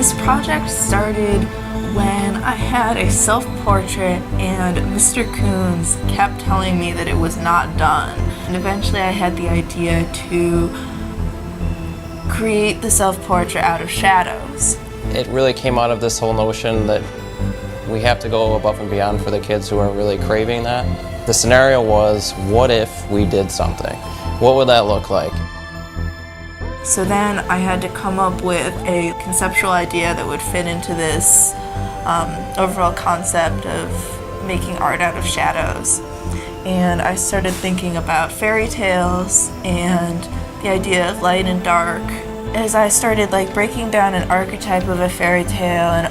This project started when I had a self-portrait and Mr. Coons kept telling me that it was not done. And eventually I had the idea to create the self-portrait out of shadows. It really came out of this whole notion that we have to go above and beyond for the kids who are really craving that. The scenario was, what if we did something? What would that look like? So then I had to come up with a conceptual idea that would fit into this overall concept of making art out of shadows. And I started thinking about fairy tales and the idea of light and dark. As I started breaking down an archetype of a fairy tale, and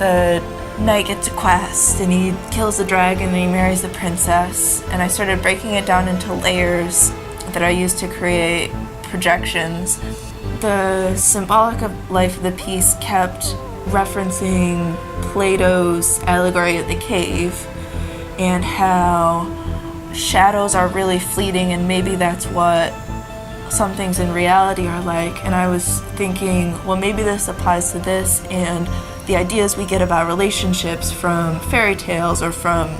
the knight gets a quest and he kills the dragon and he marries the princess, and I started breaking it down into layers that I used to create projections. The symbolic of life of the piece kept referencing Plato's Allegory of the Cave and how shadows are really fleeting, and maybe that's what some things in reality are like. And I was thinking, well, maybe this applies to this, and the ideas we get about relationships from fairy tales or from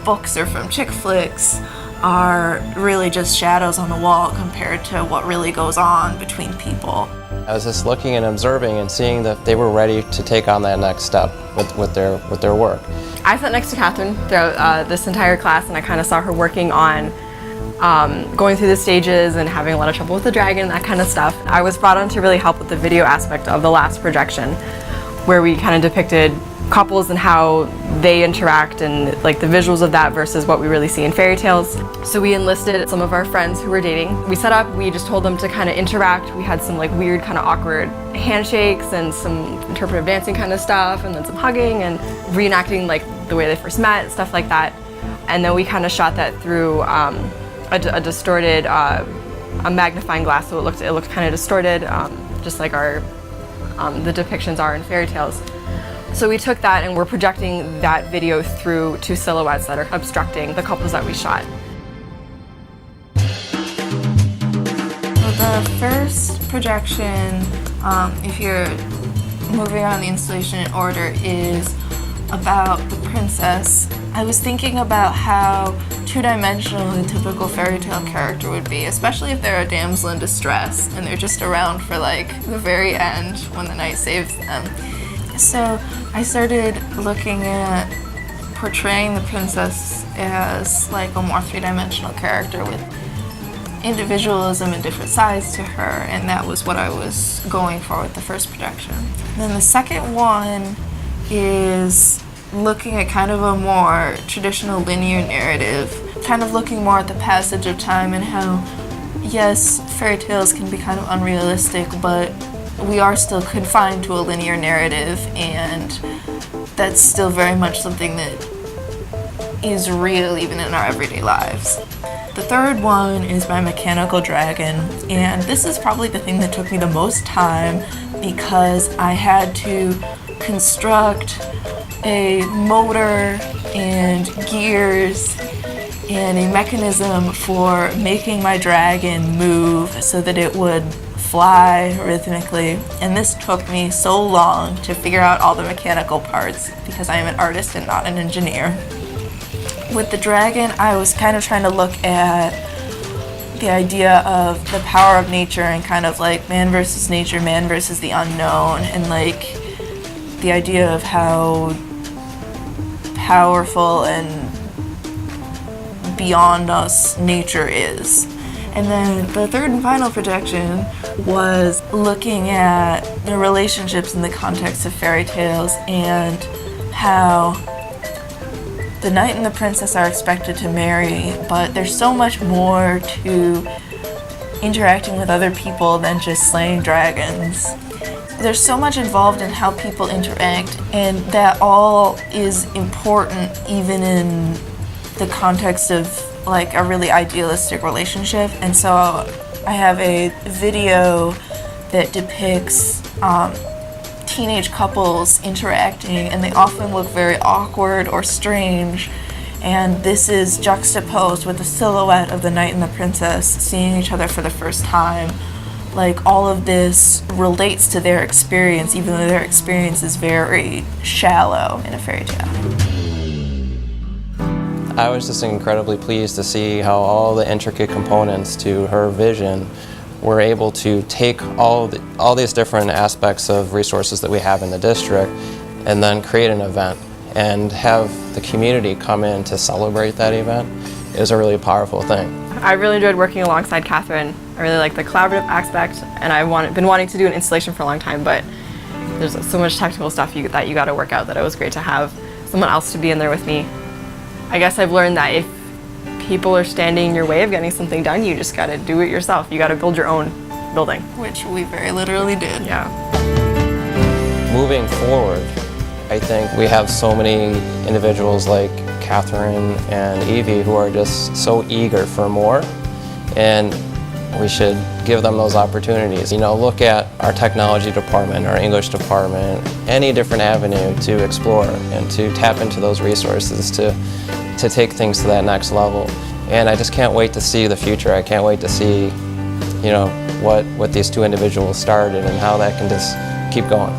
books or from chick flicks are really just shadows on the wall compared to what really goes on between people. I was just looking and observing and seeing that they were ready to take on that next step with their work. I sat next to Catharine throughout this entire class, and I kind of saw her working on going through the stages and having a lot of trouble with the dragon, that kind of stuff. I was brought on to really help with the video aspect of the last projection, where we kind of depicted couples and how they interact and the visuals of that versus what we really see in fairy tales. So we enlisted some of our friends who were dating. We set up, we just told them to kind of interact. We had some weird kind of awkward handshakes and some interpretive dancing kind of stuff, and then some hugging and reenacting the way they first met, stuff like that. And then we kind of shot that through a distorted, a magnifying glass, so it looked kind of distorted, just like the depictions are in fairy tales. So we took that and we're projecting that video through two silhouettes that are obstructing the couples that we shot. The first projection, if you're moving on the installation in order, is about the princess. I was thinking about how two-dimensional a typical fairy tale character would be, especially if they're a damsel in distress and they're just around for the very end when the knight saves them. So I started looking at portraying the princess as a more three-dimensional character with individualism and different sides to her, and that was what I was going for with the first projection. And then the second one is looking at kind of a more traditional linear narrative, kind of looking more at the passage of time and how, yes, fairy tales can be kind of unrealistic, but we are still confined to a linear narrative, and that's still very much something that is real even in our everyday lives. The third one is my mechanical dragon, and this is probably the thing that took me the most time because I had to construct a motor and gears and a mechanism for making my dragon move so that it would fly rhythmically, and this took me so long to figure out all the mechanical parts because I am an artist and not an engineer. With the dragon, I was kind of trying to look at the idea of the power of nature and kind of man versus nature, man versus the unknown, and the idea of how powerful and beyond us nature is. And then the third and final projection was looking at the relationships in the context of fairy tales and how the knight and the princess are expected to marry, but there's so much more to interacting with other people than just slaying dragons. There's so much involved in how people interact, and that all is important even in the context of a really idealistic relationship. And so I have a video that depicts teenage couples interacting, and they often look very awkward or strange, and this is juxtaposed with the silhouette of the knight and the princess seeing each other for the first time like all of this relates to their experience, even though their experience is very shallow in a fairy tale. I was just incredibly pleased to see how all the intricate components to her vision were able to take all these different aspects of resources that we have in the district and then create an event and have the community come in to celebrate that event is a really powerful thing. I really enjoyed working alongside Catherine. I really like the collaborative aspect, and I've been wanting to do an installation for a long time, but there's so much technical stuff that you got to work out that it was great to have someone else to be in there with me. I guess I've learned that if people are standing in your way of getting something done, you just got to do it yourself. You got to build your own building. Which we very literally did. Yeah. Moving forward, I think we have so many individuals like Catharine and Evie who are just so eager for more, and we should give them those opportunities. You know, look at our technology department, our English department, any different avenue to explore and to tap into those resources to take things to that next level. And I just can't wait to see the future. I can't wait to see, you know, what these two individuals started and how that can just keep going.